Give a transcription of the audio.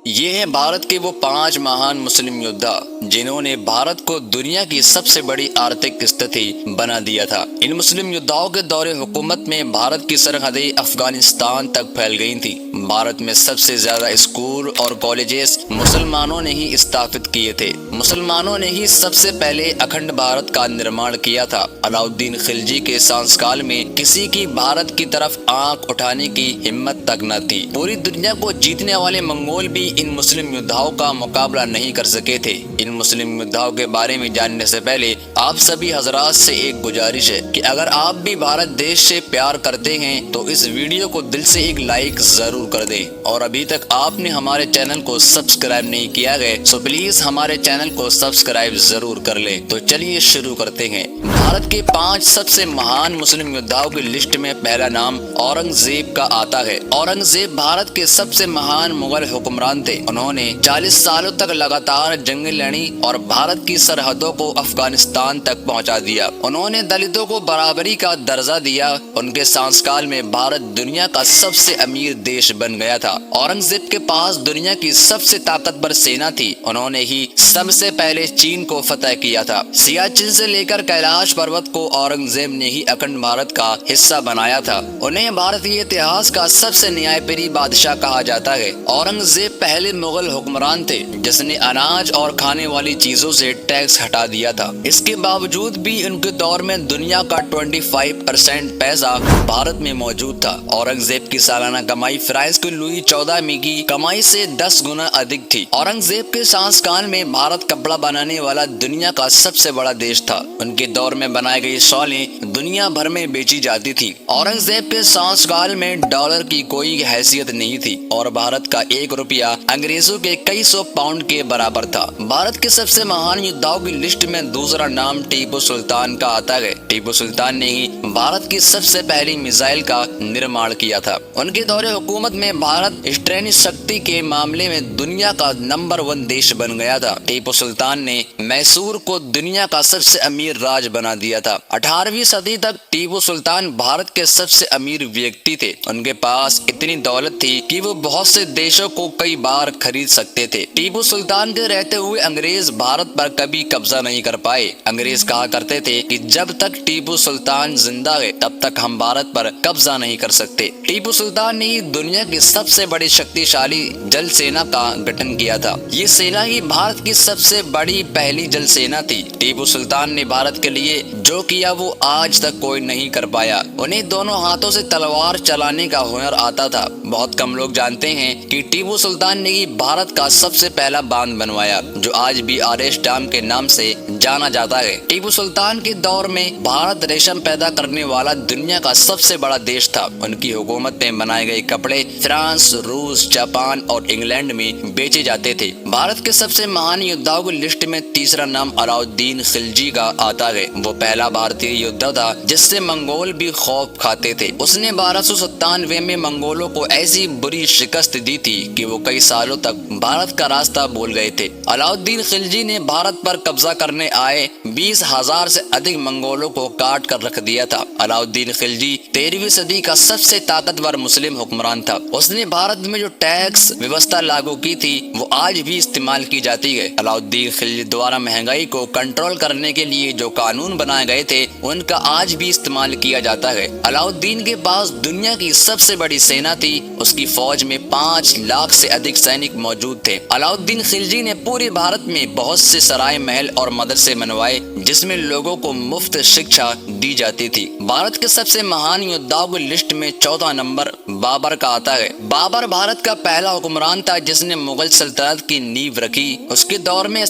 ये हैं भारत के वो 5 महान मुस्लिम योद्धा जिन्होंने भारत को दुनिया की सबसे बड़ी आर्थिक स्थिति बना दिया था। इन मुस्लिम योद्धाओं के दौरे हुकूमत में भारत की सरहदें अफगानिस्तान तक फैल गई थी। भारत में सबसे ज्यादा स्कूल और कॉलेजेस मुसलमानों ने ही स्थापित किए थे। मुसलमानों ने ही सबसे पहले अखंड भारत का निर्माण किया था। अलाउद्दीन खिलजी के शासनकाल में किसी की भारत की तरफ आंख उठाने की हिम्मत तक न थी। पूरी दुनिया को जीतने वाले मंगोल भी इन मुस्लिम योद्धाओं का मुकाबला नहीं कर सके थे। इन मुस्लिम योद्धाओं के बारे में जानने से पहले आप सभी हजरात से एक गुजारिश है कि अगर आप भी भारत देश से प्यार करते हैं तो इस वीडियो को दिल से एक लाइक जरूर कर दें। और अभी तक आपने हमारे चैनल को सब्सक्राइब नहीं किया है तो प्लीज हमारे चैनल को सब्सक्राइब जरूर कर लें। तो चलिए शुरू करते हैं। भारत के 5 सबसे महान मुस्लिम योद्धाओं की लिस्ट में पहला नाम औरंगजेब का आता है। औरंगजेब भारत के सबसे महान मुगल हुक्मरान थे। उन्होंने 40 सालों तक लगातार जंगें लड़ी और भारत की सरहदों को अफगानिस्तान तक पहुंचा दिया। उन्होंने दलितों को बराबरी का दर्जा दिया। उनके शासनकाल में भारत दुनिया का सबसे अमीर देश बन गया था। औरंगजेब के पास दुनिया की सबसे ताकतवर सेना थी। उन्होंने ही सबसे पहले चीन को फतह किया था। सियाचिन से लेकर कैलाश पर्वत को औरंगजेब ने ही अखंड भारत का हिस्सा बनाया था। उन्हें भारतीय इतिहास का सबसे न्यायप्रिय बादशाह कहा जाता है। औरंगजेब पहले मुगल हुक्मरान थे जिसने अनाज और खाने वाली चीजों से टैक्स हटा दिया था। इसके बावजूद भी उनके दौर में दुनिया का 25% पैसा भारत में मौजूद था। औरंगजेब की सालाना कमाई फ्रांस के लुई 14 की कमाई से 10 गुना अधिक थी। औरंगजेब के शासनकाल में भारत कपड़ा बनाने वाला दुनिया का सबसे बड़ा देश था। उनके दौर में बनाई गई शॉलें दुनिया भर में बेची जाती थी। औरंगजेब के शासनकाल में डॉलर की कोई हैसियत नहीं थी और भारत का 1 रुपया अंग्रेजों के कई सौ पाउंड के बराबर था। भारत के सबसे महान योद्धाओं की लिस्ट में दूसरा नाम टीपू सुल्तान का आता है। टीपू सुल्तान ने ही भारत की सबसे पहली मिसाइल का निर्माण किया था। उनके दौरे हुकूमत में भारत सैन्य शक्ति के मामले में दुनिया का नंबर 1 देश बन गया था। टीपू सुल्तान ने मैसूर को दुनिया का सबसे अमीर राज बना दिया था। 18वीं सदी तक टीपू सुल्तान भारत के सबसे अमीर व्यक्ति थे। उनके पास इतनी दौलत थी कि वो बहुत से देशों को कई बार खरीद सकते थे। टीपू सुल्तान के रहते हुए अंग्रेज भारत पर कभी कब्जा नहीं कर पाए। अंग्रेज कहा करते थे कि जब तक टीपू सुल्तान जिंदा है तब तक हम भारत पर कब्जा नहीं कर सकते। टीपू सुल्तान ने दुनिया की सबसे बड़ी शक्तिशाली जल सेना का गठन किया था। ये सेना ही भारत की सबसे बड़ी पहली जल सेना थी। टीपू सुल्तान ने भारत के लिए जो किया वो आज तक कोई नहीं कर पाया। उन्हें दोनों हाथों से तलवार चलाने का हुनर आता था। बहुत कम लोग जानते हैं कि टीपू सुल्तान ने भारत का सबसे पहला बांध बनवाया जो आज भी आरएस डैम के नाम से जाना जाता है। टीपू सुल्तान के दौर में भारत रेशम पैदा करने वाला दुनिया का सबसे बड़ा देश था। उनकी हुकूमत में बनाए गए कपड़े फ्रांस, रूस, जापान और इंग्लैंड में बेचे जाते थे। भारत के सबसे महान योद्धाओं की लिस्ट में तीसरा नाम अलाउद्दीन खिलजी का आता है। वो पहला भारतीय योद्धा था जिससे मंगोल भी खौफ खाते थे। उसने 1297 में मंगोलों को ऐसी बुरी शिकस्त दी थी कि वो कई सालों तक भारत का रास्ता भूल गए थे। अलाउद्दीन खिलजी ने भारत पर कब्जा करने आए 20,000 से अधिक मंगोलों को काट कर रख दिया था। अलाउद्दीन खिलजी 13वीं सदी का सबसे ताकतवर मुस्लिम हुक्मरान था। उसने भारत में जो टैक्स व्यवस्था लागू की थी वो आज भी इस्तेमाल की जाती है। अलाउद्दीन खिलजी द्वारा महंगाई को कंट्रोल करने के लिए जो कानून बनाए गए थे उनका आज भी इस्तेमाल किया जाता है। अलाउद्दीन के पास दुनिया की सबसे बड़ी सेना थी। उसकी फौज में 5 लाख से अधिक सैनिक मौजूद थे। अलाउद्दीन खिलजी ने पूरे भारत में बहुत से सराय, महल और मदरसे बनवाए जिसमें लोगों को मुफ्त शिक्षा दी जाती थी। भारत के सबसे महान योद्धाओं की लिस्ट में चौथा नंबर बाबर का आता है। बाबर भारत का पहला हुक्मरान था जिसने मुगल सल्तनत की नींव रखी। उसके दौर में